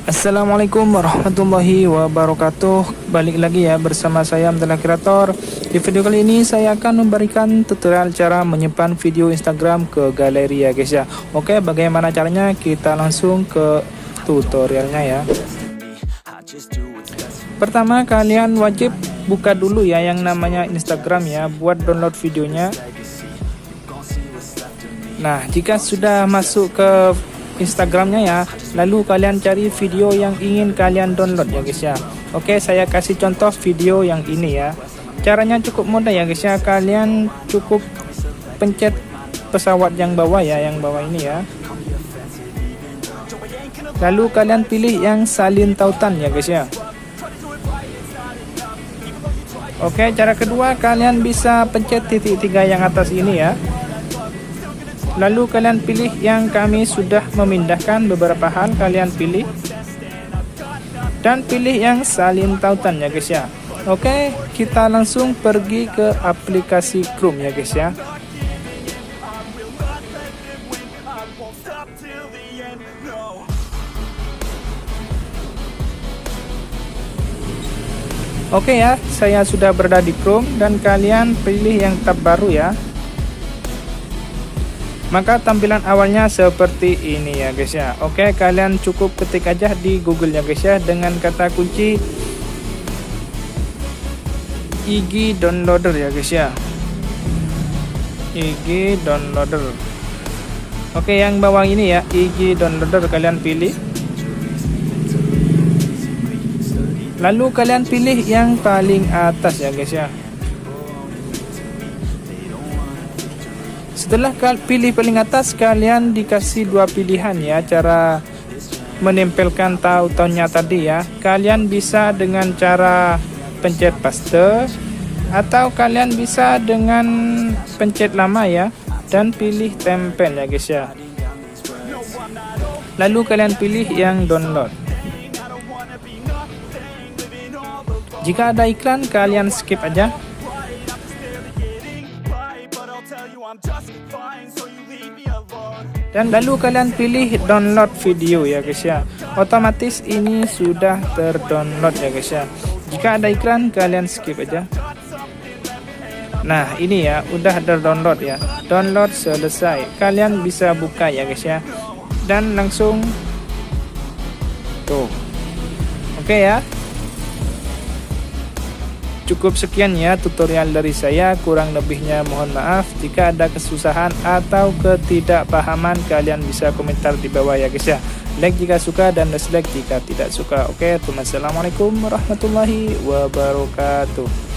Assalamualaikum warahmatullahi wabarakatuh. Balik lagi ya bersama saya Amdallah Kreator. Di video kali ini saya akan memberikan tutorial cara menyimpan video Instagram ke galeri ya guys ya. Oke, bagaimana caranya? Kita langsung ke tutorialnya ya. Pertama, kalian wajib buka dulu ya yang namanya Instagram ya, buat download videonya. Nah, jika sudah masuk ke Instagramnya ya, lalu kalian cari video yang ingin kalian download ya guys ya. Oke, saya kasih contoh video yang ini ya. Caranya cukup mudah ya guys ya. Kalian cukup pencet pesawat yang bawah ya, yang bawah ini ya. Lalu kalian pilih yang salin tautan ya guys ya. Oke, cara kedua kalian bisa pencet titik 3 yang atas ini ya. Lalu kalian pilih yang kami sudah memindahkan beberapa hal, kalian pilih dan pilih yang salin tautan ya guys ya. Oke, kita langsung pergi ke aplikasi Chrome ya guys ya. Oke ya, saya sudah berada di Chrome dan kalian pilih yang tab baru ya. Maka tampilan awalnya seperti ini ya guys ya. Oke, kalian cukup ketik aja di Google ya guys ya dengan kata kunci IG Downloader ya guys ya. IG Downloader. Oke, yang bawah ini ya, IG Downloader kalian pilih. Lalu kalian pilih yang paling atas ya guys ya. Setelah pilih paling atas, kalian dikasih dua pilihan ya cara menempelkan tautannya tadi ya. Kalian bisa dengan cara pencet paste atau kalian bisa dengan pencet lama ya dan pilih tempel ya guys ya. Lalu kalian pilih yang download. Jika ada iklan, kalian skip aja. Dan lalu kalian pilih download video ya guys ya. Otomatis ini sudah terdownload ya guys ya. Jika ada iklan, kalian skip aja. Nah, ini ya udah terdownload ya. Download selesai. Kalian bisa buka ya guys ya. Dan langsung tuh. Oke ya. Cukup sekian ya tutorial dari saya, kurang lebihnya mohon maaf. Jika ada kesusahan atau ketidakpahaman, kalian bisa komentar di bawah ya guys ya. Like jika suka dan dislike jika tidak suka. Oke, assalamualaikum warahmatullahi wabarakatuh.